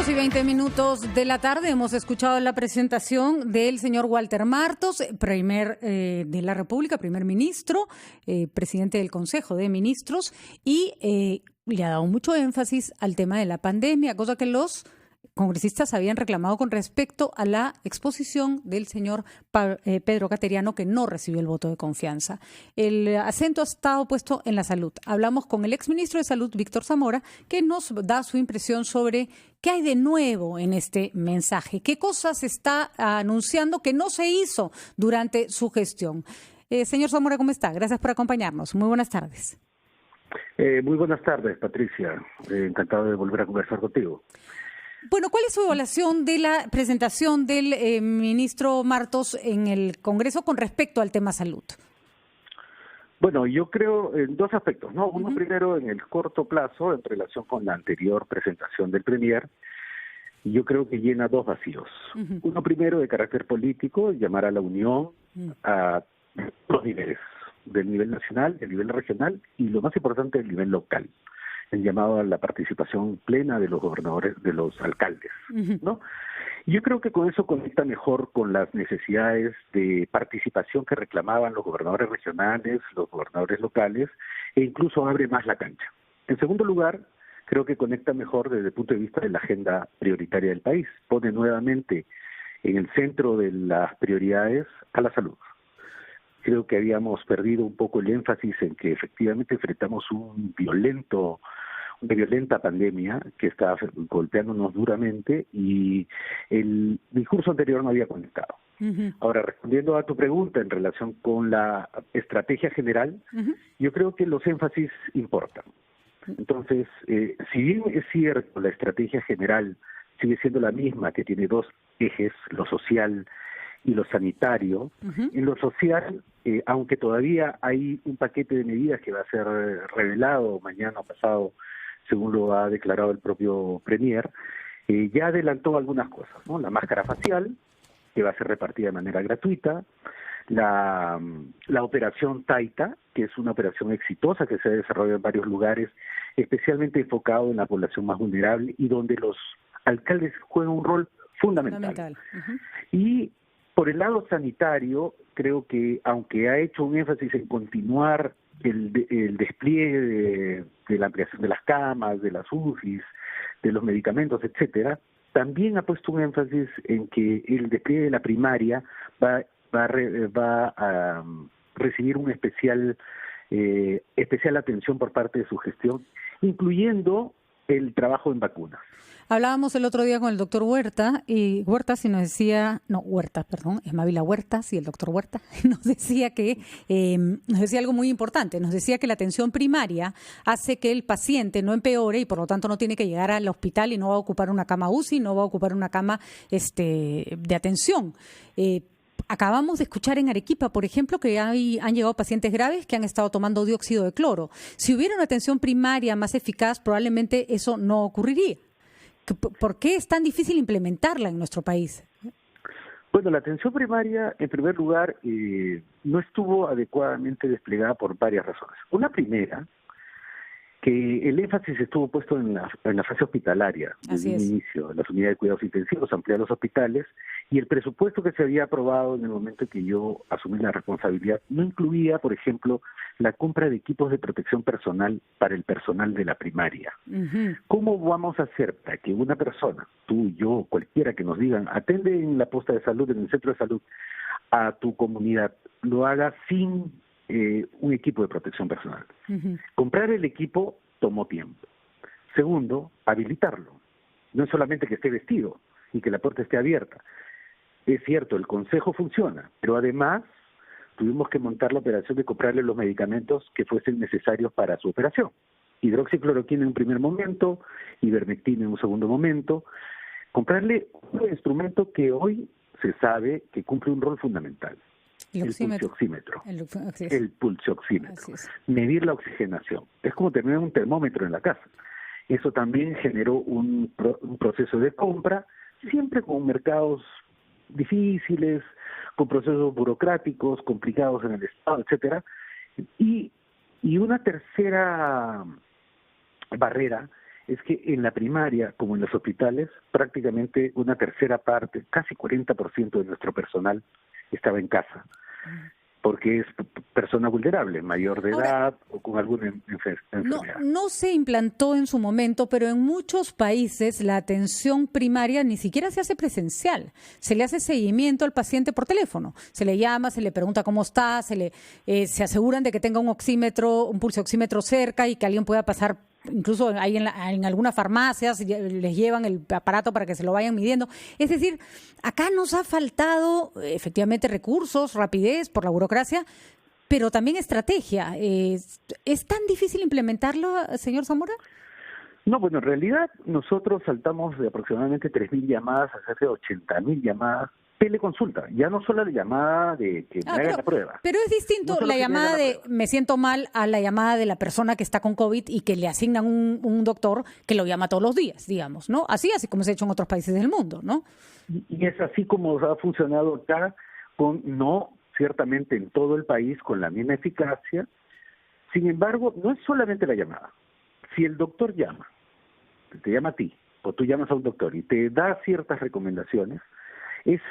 2:20 de la tarde hemos escuchado la presentación del señor Walter Martos, primer de la República, primer ministro, presidente del Consejo de Ministros, y le ha dado mucho énfasis al tema de la pandemia, cosa que los congresistas habían reclamado con respecto a la exposición del señor Pedro Cateriano, que no recibió el voto de confianza. El acento ha estado puesto en la salud. Hablamos con el exministro de Salud, Víctor Zamora, que nos da su impresión sobre qué hay de nuevo en este mensaje, qué cosas está anunciando que no se hizo durante su gestión. Señor Zamora, ¿cómo está? Gracias por acompañarnos. Muy buenas tardes. Muy buenas tardes, Patricia. Encantado de volver a conversar contigo. Bueno, ¿cuál es su evaluación de la presentación del ministro Martos en el Congreso con respecto al tema salud? Bueno, yo creo en dos aspectos, ¿no? Uno primero en el corto plazo en relación con la anterior presentación del Premier, y yo creo que llena dos vacíos. Uno primero de carácter político, llamar a la unión a los niveles, del nivel nacional, del nivel regional y lo más importante, del nivel local. El llamado a la participación plena de los gobernadores, de los alcaldes, ¿no? Yo creo que con eso conecta mejor con las necesidades de participación que reclamaban los gobernadores regionales, los gobernadores locales, e incluso abre más la cancha. En segundo lugar, creo que conecta mejor desde el punto de vista de la agenda prioritaria del país. Pone nuevamente en el centro de las prioridades a la salud. Creo que habíamos perdido un poco el énfasis en que efectivamente enfrentamos una violenta pandemia que está golpeándonos duramente y el discurso anterior no había conectado. Ahora, respondiendo a tu pregunta en relación con la estrategia general, yo creo que los énfasis importan. Entonces, si bien es cierto, la estrategia general sigue siendo la misma, que tiene dos ejes, lo social y lo sanitario. En lo social, aunque todavía hay un paquete de medidas que va a ser revelado mañana o pasado, según lo ha declarado el propio Premier, ya adelantó algunas cosas, ¿no? La máscara facial, que va a ser repartida de manera gratuita, la operación Taita, que es una operación exitosa que se ha desarrollado en varios lugares, especialmente enfocado en la población más vulnerable y donde los alcaldes juegan un rol fundamental. Y por el lado sanitario, creo que aunque ha hecho un énfasis en continuar el despliegue de la ampliación de las camas, de las UCIs, de los medicamentos, etcétera, también ha puesto un énfasis en que el despliegue de la primaria va a recibir una especial atención por parte de su gestión, incluyendo el trabajo en vacunas. Hablábamos el otro día con el doctor Huerta, y Huerta sí nos decía, es Mávila Huerta, sí, el doctor Huerta, nos decía algo muy importante, nos decía que la atención primaria hace que el paciente no empeore y por lo tanto no tiene que llegar al hospital y no va a ocupar una cama UCI, no va a ocupar una cama de atención. Acabamos de escuchar en Arequipa, por ejemplo, que han llegado pacientes graves que han estado tomando dióxido de cloro. Si hubiera una atención primaria más eficaz, probablemente eso no ocurriría. ¿Por qué es tan difícil implementarla en nuestro país? Bueno, la atención primaria, en primer lugar, no estuvo adecuadamente desplegada por varias razones. Una primera, que el énfasis estuvo puesto en la fase hospitalaria desde el inicio, en las unidades de cuidados intensivos, ampliar los hospitales, y el presupuesto que se había aprobado en el momento en que yo asumí la responsabilidad no incluía, por ejemplo, la compra de equipos de protección personal para el personal de la primaria. ¿Cómo vamos a hacer para que una persona, tú, yo, cualquiera que nos digan, atende en la posta de salud, en el centro de salud, a tu comunidad, lo haga sin un equipo de protección personal? Comprar el equipo tomó tiempo. Segundo, habilitarlo. No es solamente que esté vestido y que la puerta esté abierta. Es cierto, el consejo funciona, pero además tuvimos que montar la operación de comprarle los medicamentos que fuesen necesarios para su operación. Hidroxicloroquina en un primer momento, ivermectina en un segundo momento. Comprarle un instrumento que hoy se sabe que cumple un rol fundamental. El pulsioxímetro. El pulsioxímetro. Medir la oxigenación. Es como tener un termómetro en la casa. Eso también generó un proceso de compra, siempre con mercados difíciles, con procesos burocráticos, complicados en el Estado, etcétera. Y una tercera barrera es que en la primaria, como en los hospitales, prácticamente una tercera parte, casi 40% de nuestro personal estaba en casa, porque es persona vulnerable, mayor de edad o con alguna enfermedad. No se implantó en su momento, pero en muchos países la atención primaria ni siquiera se hace presencial. Se le hace seguimiento al paciente por teléfono. Se le llama, se le pregunta cómo está, se aseguran de que tenga un oxímetro, un pulso oxímetro cerca y que alguien pueda pasar. Incluso ahí en algunas farmacias les llevan el aparato para que se lo vayan midiendo. Es decir, acá nos ha faltado efectivamente recursos, rapidez por la burocracia, pero también estrategia. ¿Es tan difícil implementarlo, señor Zamora? No, bueno, en realidad nosotros saltamos de aproximadamente 3.000 llamadas a cerca de 80.000 llamadas teleconsulta, ya no solo la llamada de que me hagan la prueba. Pero es distinto la llamada de me siento mal a la llamada de la persona que está con COVID y que le asignan un doctor que lo llama todos los días, digamos, ¿no? Así como se ha hecho en otros países del mundo, ¿no? Y es así como ha funcionado acá, no ciertamente en todo el país con la misma eficacia. Sin embargo, no es solamente la llamada. Si el doctor te llama a ti, o tú llamas a un doctor y te da ciertas recomendaciones, ese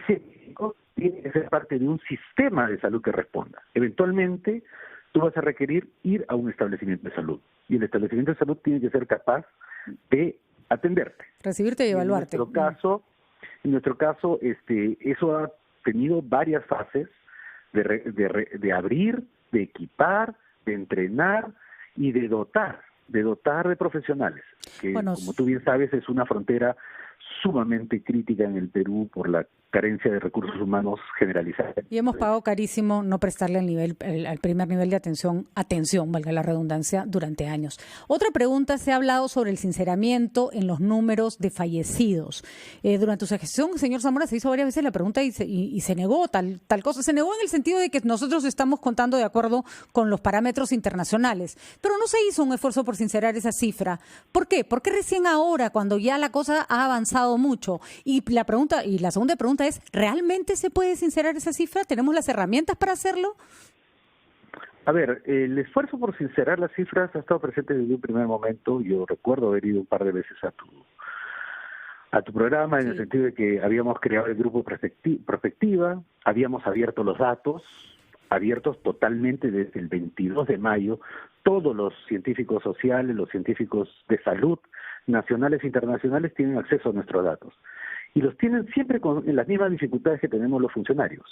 médico tiene que ser parte de un sistema de salud que responda. Eventualmente, tú vas a requerir ir a un establecimiento de salud y el establecimiento de salud tiene que ser capaz de atenderte. Recibirte y evaluarte. En nuestro caso, eso ha tenido varias fases de abrir, de equipar, de entrenar y de dotar de profesionales, que como tú bien sabes es una frontera sumamente crítica en el Perú por la carencia de recursos humanos generalizada. Y hemos pagado carísimo no prestarle al primer nivel de atención, valga la redundancia, durante años. Otra pregunta, se ha hablado sobre el sinceramiento en los números de fallecidos. Durante su gestión, señor Zamora, se hizo varias veces la pregunta y se negó tal cosa. Se negó en el sentido de que nosotros estamos contando de acuerdo con los parámetros internacionales, pero no se hizo un esfuerzo por sincerar esa cifra. ¿Por qué? ¿Por qué recién ahora, cuando ya la cosa ha avanzado mucho? Y la segunda pregunta es, ¿realmente se puede sincerar esa cifra? ¿Tenemos las herramientas para hacerlo? A ver, el esfuerzo por sincerar las cifras ha estado presente desde un primer momento. Yo recuerdo haber ido un par de veces a tu programa, en el sentido de que habíamos creado el grupo Prospectiva, habíamos abierto los datos, abiertos totalmente desde el 22 de mayo, todos los científicos sociales, los científicos de salud, nacionales e internacionales, tienen acceso a nuestros datos. Y los tienen siempre en las mismas dificultades que tenemos los funcionarios.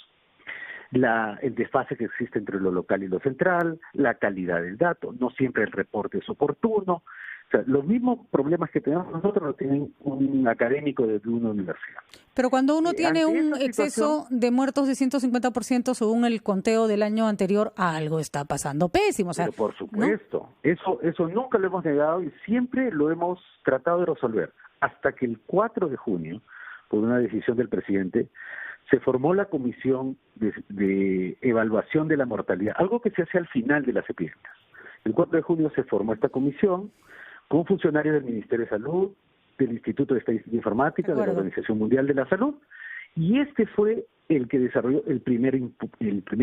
El desfase que existe entre lo local y lo central, la calidad del dato, no siempre el reporte es oportuno. O sea, los mismos problemas que tenemos nosotros los tienen un académico de una universidad. Pero cuando uno tiene un exceso de muertos de 150% según el conteo del año anterior, algo está pasando pésimo. O sea, pero por supuesto, ¿no? Eso nunca lo hemos negado y siempre lo hemos tratado de resolver. Hasta que el 4 de junio, por una decisión del presidente, se formó la comisión de evaluación de la mortalidad, algo que se hace al final de las epidemias. El 4 de junio se formó esta comisión con funcionarios del Ministerio de Salud, del Instituto de Estadística e Informática, de la Organización Mundial de la Salud, y este fue el que desarrolló el primer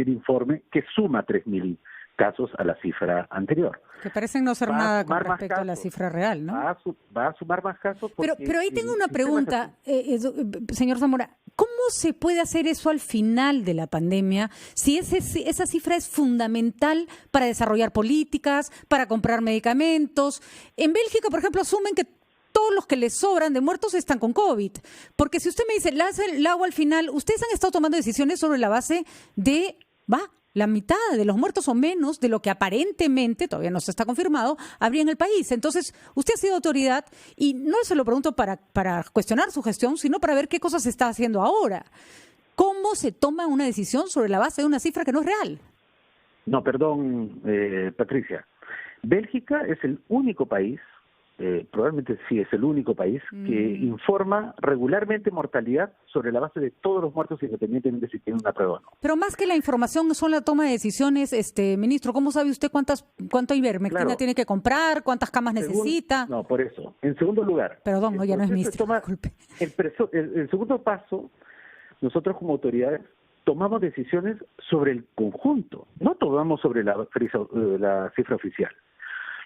informe que suma 3.000 casos a la cifra anterior. Que parecen no ser nada con respecto a la cifra real, ¿no? Va a sumar más casos. Pero ahí tengo una pregunta, señor Zamora. ¿Cómo se puede hacer eso al final de la pandemia si esa cifra es fundamental para desarrollar políticas, para comprar medicamentos? En Bélgica, por ejemplo, asumen que todos los que les sobran de muertos están con COVID. Porque si usted me dice, el agua al final, ustedes han estado tomando decisiones sobre la base de, la mitad de los muertos o menos de lo que aparentemente, todavía no se está confirmado, habría en el país. Entonces, usted ha sido autoridad y no se lo pregunto para cuestionar su gestión, sino para ver qué cosas se está haciendo ahora. ¿Cómo se toma una decisión sobre la base de una cifra que no es real? No, perdón, Patricia. Bélgica es el único país, probablemente sí es el único país, que informa regularmente mortalidad sobre la base de todos los muertos, independientemente si tienen una prueba o no. Pero más que la información son la toma de decisiones, ministro. ¿Cómo sabe usted cuánto ivermectina tiene que comprar, cuántas camas necesita? No, por eso. En segundo lugar. Perdón, ya no es ministro, disculpe. El segundo paso, nosotros como autoridades tomamos decisiones sobre el conjunto, no tomamos sobre la cifra oficial.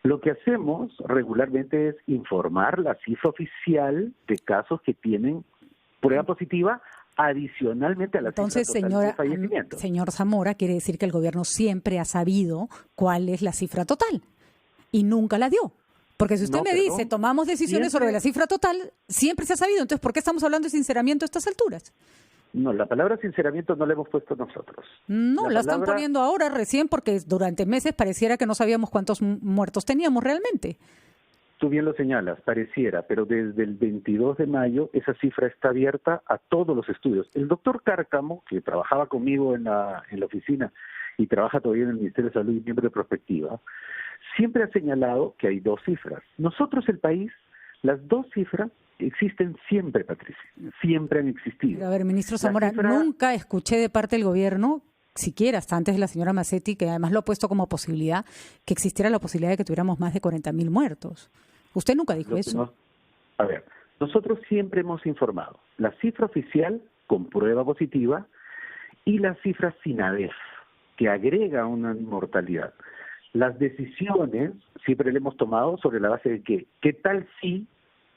Lo que hacemos regularmente es informar la cifra oficial de casos que tienen prueba positiva adicionalmente a la Entonces, cifra total de fallecimientos. señor Zamora, quiere decir que el gobierno siempre ha sabido cuál es la cifra total y nunca la dio. Porque si usted me dice, tomamos decisiones sobre la cifra total, siempre se ha sabido. Entonces, ¿por qué estamos hablando de sinceramiento a estas alturas? No, la palabra sinceramiento no la hemos puesto nosotros. No, la están poniendo ahora recién porque durante meses pareciera que no sabíamos cuántos muertos teníamos realmente. Tú bien lo señalas, pareciera, pero desde el 22 de mayo esa cifra está abierta a todos los estudios. El doctor Cárcamo, que trabajaba conmigo en la oficina y trabaja todavía en el Ministerio de Salud y miembro de Prospectiva, siempre ha señalado que hay dos cifras. Nosotros, el país, las dos cifras existen siempre, Patricia, siempre han existido. Pero a ver, ministro Zamora, nunca escuché de parte del gobierno, siquiera hasta antes de la señora Macetti, que además lo ha puesto como posibilidad, que existiera la posibilidad de que tuviéramos más de 40.000 muertos. Usted nunca dijo eso. A ver, nosotros siempre hemos informado la cifra oficial con prueba positiva y la cifra SINADEF, que agrega una mortalidad. Las decisiones siempre le hemos tomado sobre la base de que, ¿qué tal si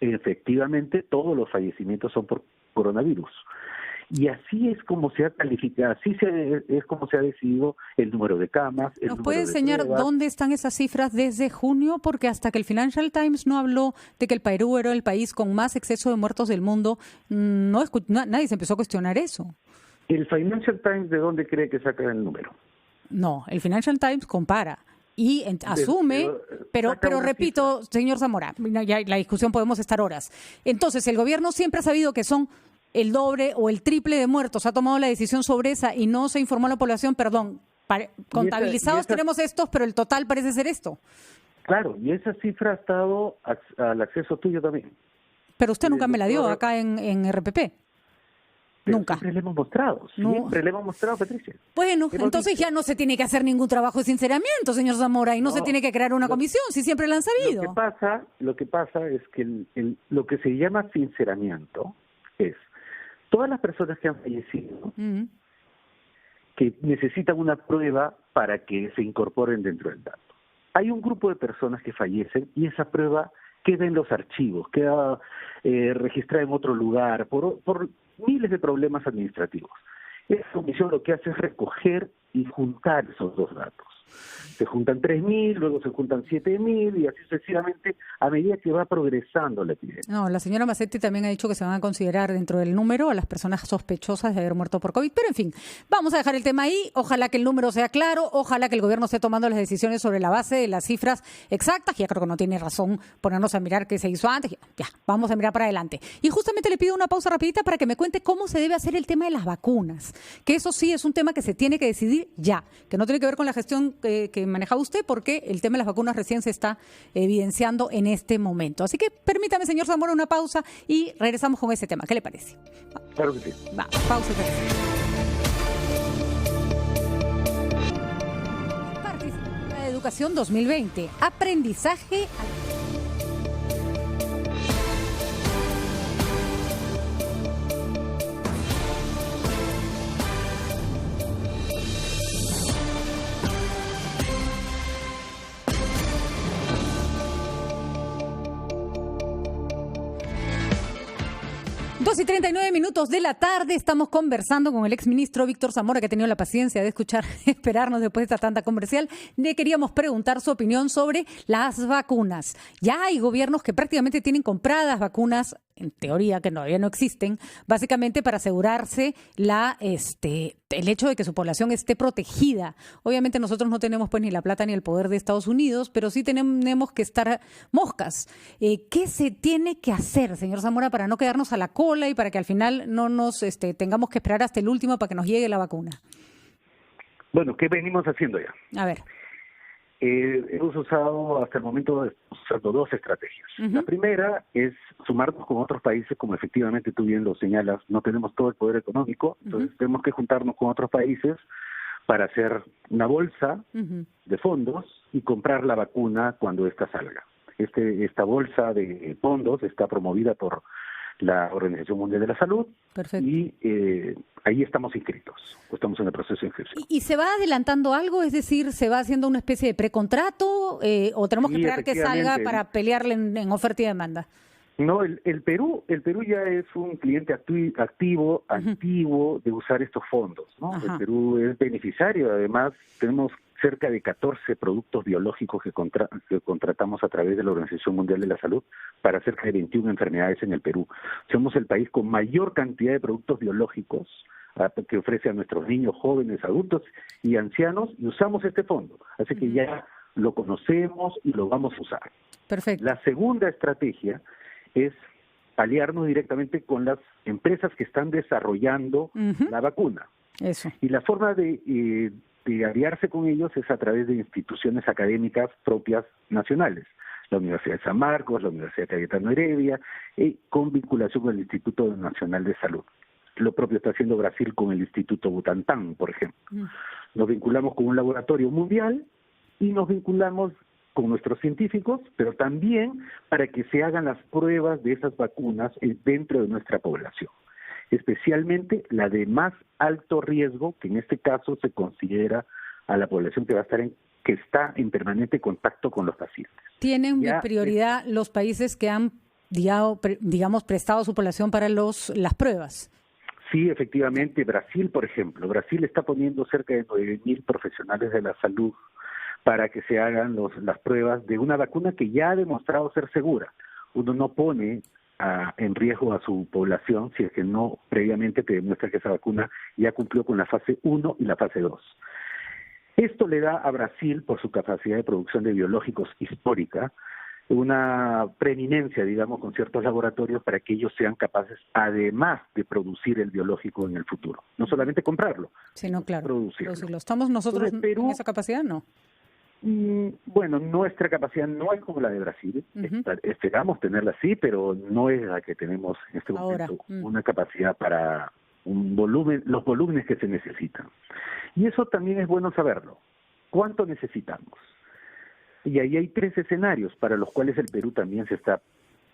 efectivamente todos los fallecimientos son por coronavirus? Y así es como se ha calificado, es como se ha decidido el número de camas. ¿Nos puede enseñar dónde están esas cifras desde junio? Porque hasta que el Financial Times no habló de que el Perú era el país con más exceso de muertos del mundo, nadie se empezó a cuestionar eso. ¿El Financial Times de dónde cree que saca el número? No, el Financial Times compara. Y asume, pero repito, señor Zamora, ya la discusión podemos estar horas. Entonces, el gobierno siempre ha sabido que son el doble o el triple de muertos, ha tomado la decisión sobre esa y no se informó a la población, contabilizados tenemos estos, pero el total parece ser esto. Claro, y esa cifra ha estado al acceso tuyo también. Pero usted nunca me la dio acá en RPP. Nunca. Siempre le hemos mostrado, Patricia. Bueno, entonces ya no se tiene que hacer ningún trabajo de sinceramiento, señor Zamora, y no se tiene que crear una comisión, si siempre la han sabido. Lo que pasa es que lo que se llama sinceramiento es todas las personas que han fallecido, que necesitan una prueba para que se incorporen dentro del dato. Hay un grupo de personas que fallecen y esa prueba queda en los archivos, queda registrada en otro lugar, por miles de problemas administrativos. Esa comisión lo que hace es recoger y juntar esos dos datos. Se juntan 3.000, luego se juntan 7.000 y así sucesivamente a medida que va progresando la epidemia. No, la señora Macetti también ha dicho que se van a considerar dentro del número a las personas sospechosas de haber muerto por COVID, pero en fin, vamos a dejar el tema ahí, ojalá que el número sea claro, ojalá que el gobierno esté tomando las decisiones sobre la base de las cifras exactas, ya creo que no tiene razón ponernos a mirar qué se hizo antes, ya, vamos a mirar para adelante. Y justamente le pido una pausa rapidita para que me cuente cómo se debe hacer el tema de las vacunas, que eso sí es un tema que se tiene que decidir ya, que no tiene que ver con la gestión que manejaba usted, porque el tema de las vacunas recién se está evidenciando en este momento. Así que permítame, señor Zamora, una pausa y regresamos con ese tema. ¿Qué le parece? Claro que sí. Va, pausa y regresamos. Participación de Educación 2020. Aprendizaje al... 2:39 de la tarde, estamos conversando con el exministro Víctor Zamora, que ha tenido la paciencia de esperarnos después de esta tanda comercial. Le queríamos preguntar su opinión sobre las vacunas. Ya hay gobiernos que prácticamente tienen compradas vacunas, en teoría que todavía no existen, básicamente para asegurarse el hecho de que su población esté protegida. Obviamente nosotros no tenemos pues ni la plata ni el poder de Estados Unidos, pero sí tenemos que estar moscas. ¿Qué se tiene que hacer, señor Zamora, para no quedarnos a la cola y para que al final no nos tengamos que esperar hasta el último para que nos llegue la vacuna? Bueno, ¿qué venimos haciendo ya? A ver. Hemos usado hasta el momento dos estrategias. La primera es sumarnos con otros países, como efectivamente tú bien lo señalas, no tenemos todo el poder económico, entonces tenemos que juntarnos con otros países para hacer una bolsa de fondos y comprar la vacuna cuando ésta salga. Esta bolsa de fondos está promovida por la Organización Mundial de la Salud. Perfecto. Y ahí estamos inscritos, estamos en el proceso de inscripción. ¿Y se va adelantando algo? Es decir, ¿se va haciendo una especie de precontrato o tenemos que esperar que salga para pelearle en oferta y demanda? No, el Perú ya es un cliente activo, antiguo de usar estos fondos, ¿no? Ajá. El Perú es beneficiario, además tenemos cerca de 14 productos biológicos que contratamos a través de la Organización Mundial de la Salud para cerca de 21 enfermedades en el Perú. Somos el país con mayor cantidad de productos biológicos que ofrece a nuestros niños, jóvenes, adultos y ancianos, y usamos este fondo. Así que ya lo conocemos y lo vamos a usar. Perfecto. La segunda estrategia es aliarnos directamente con las empresas que están desarrollando la vacuna. Eso. Y la forma de aliarse con ellos es a través de instituciones académicas propias nacionales. La Universidad de San Marcos, la Universidad Cayetano Heredia, con vinculación con el Instituto Nacional de Salud. Lo propio está haciendo Brasil con el Instituto Butantan, por ejemplo. Nos vinculamos con un laboratorio mundial y nos vinculamos con nuestros científicos, pero también para que se hagan las pruebas de esas vacunas dentro de nuestra población, especialmente la de más alto riesgo, que en este caso se considera a la población que está en permanente contacto con los pacientes. ¿Tienen prioridad los países que han, digamos, prestado su población para las pruebas? Sí, efectivamente, Brasil, por ejemplo. Brasil está poniendo cerca de 9.000 profesionales de la salud para que se hagan las pruebas de una vacuna que ya ha demostrado ser segura. Uno no pone en riesgo a su población si es que no previamente te demuestra que esa vacuna ya cumplió con la fase 1 y la fase 2. Esto le da a Brasil, por su capacidad de producción de biológicos histórica, una preeminencia, digamos, con ciertos laboratorios para que ellos sean capaces, además de producir el biológico en el futuro. No solamente comprarlo, sino producirlo. ¿Estamos nosotros Perú, en esa capacidad? No. Bueno, nuestra capacidad no es como la de Brasil. Esperamos tenerla así, pero no es la que tenemos en este momento. Una capacidad para los volúmenes que se necesitan. Y eso también es bueno saberlo. ¿Cuánto necesitamos? Y ahí hay 3 escenarios para los cuales el Perú también se está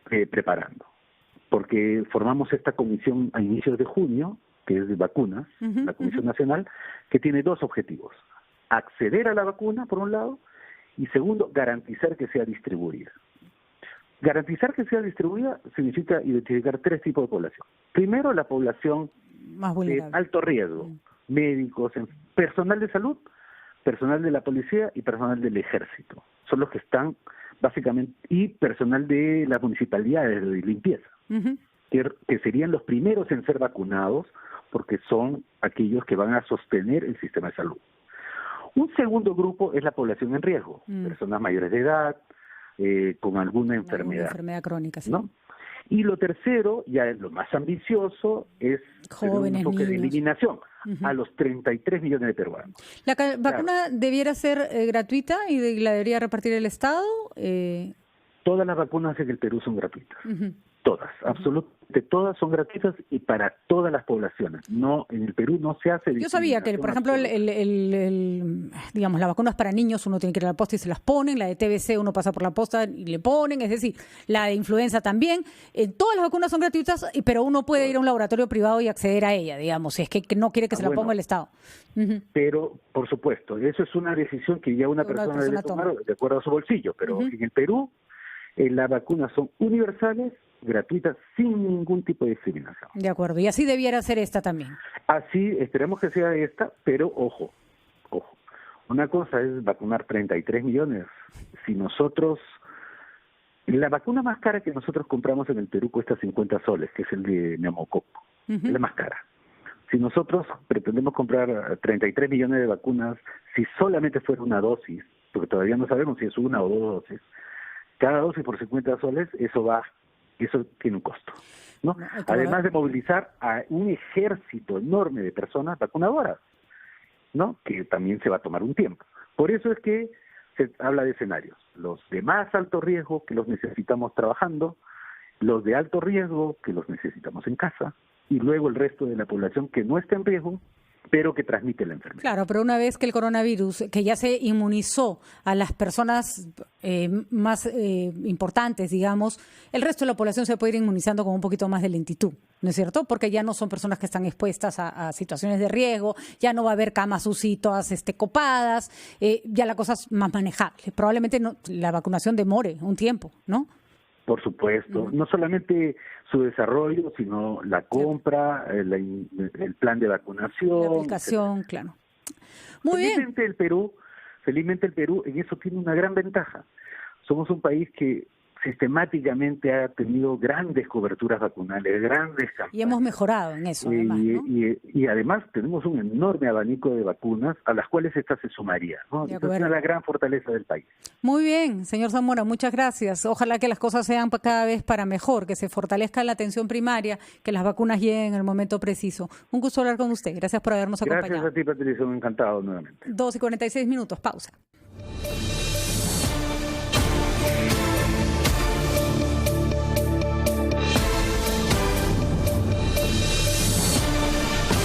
preparando. Porque formamos esta comisión a inicios de junio, que es de vacunas, la Comisión Nacional, que tiene 2 objetivos. Acceder a la vacuna, por un lado, y segundo, garantizar que sea distribuida. Garantizar que sea distribuida significa identificar 3 tipos de población. Primero, la población más vulnerable, de alto riesgo, médicos, personal de salud, personal de la policía y personal del ejército. Son los que están básicamente, y personal de las municipalidades de limpieza, que serían los primeros en ser vacunados porque son aquellos que van a sostener el sistema de salud. Un segundo grupo es la población en riesgo, personas mayores de edad, con alguna enfermedad. Enfermedad crónica, sí. ¿No? Y lo tercero, ya es lo más ambicioso, es jóvenes, un enfoque de niños. Eliminación a los 33 millones de peruanos. ¿La vacuna debiera ser gratuita y la debería repartir el Estado? Todas las vacunas en el Perú son gratuitas. Todas, absolutamente todas son gratuitas y para todas las poblaciones. No, en el Perú no se hace. Yo sabía que, por ejemplo, digamos, las vacunas para niños uno tiene que ir a la posta y se las ponen, la de TBC uno pasa por la posta y le ponen, es decir, la de influenza también. Todas las vacunas son gratuitas, pero uno puede ir a un laboratorio privado y acceder a ella, digamos, si es que no quiere que se la ponga el Estado. Pero, por supuesto, eso es una decisión que ya una persona debe tomar de acuerdo a su bolsillo, pero en el Perú las vacunas son universales, gratuitas, sin ningún tipo de discriminación. De acuerdo, y así debiera ser esta también. Así, esperemos que sea esta, pero ojo, una cosa es vacunar 33 millones. Si nosotros, la vacuna más cara que nosotros compramos en el Perú cuesta 50 soles, que es el de neumococo, es la más cara. Si nosotros pretendemos comprar 33 millones de vacunas, si solamente fuera una dosis, porque todavía no sabemos si es una o 2 dosis, cada dosis por 50 soles, eso tiene un costo, ¿no? Además de movilizar a un ejército enorme de personas vacunadoras, ¿no? Que también se va a tomar un tiempo. Por eso es que se habla de escenarios. Los de más alto riesgo, que los necesitamos trabajando, los de alto riesgo, que los necesitamos en casa, y luego el resto de la población que no está en riesgo, pero que transmite la enfermedad. Claro, pero una vez que el coronavirus, que ya se inmunizó a las personas más importantes, digamos, el resto de la población se puede ir inmunizando con un poquito más de lentitud, ¿no es cierto? Porque ya no son personas que están expuestas a situaciones de riesgo, ya no va a haber camas UCI todas copadas, ya la cosa es más manejable. Probablemente la vacunación demore un tiempo, ¿no? Por supuesto, no solamente su desarrollo, sino la compra, el plan de vacunación. La aplicación, etcétera. claro. Muy bien. Felizmente el Perú en eso tiene una gran ventaja. Somos un país que sistemáticamente ha tenido grandes coberturas vacunales, grandes campañas. Y hemos mejorado en eso, además, ¿no? Y además tenemos un enorme abanico de vacunas a las cuales esta se sumaría, ¿no? Entonces es la gran fortaleza del país. Muy bien, señor Zamora, muchas gracias. Ojalá que las cosas sean cada vez para mejor, que se fortalezca la atención primaria, que las vacunas lleguen en el momento preciso. Un gusto hablar con usted. Gracias por habernos acompañado. Gracias a ti, Patricia. Encantado nuevamente. 2:46, pausa.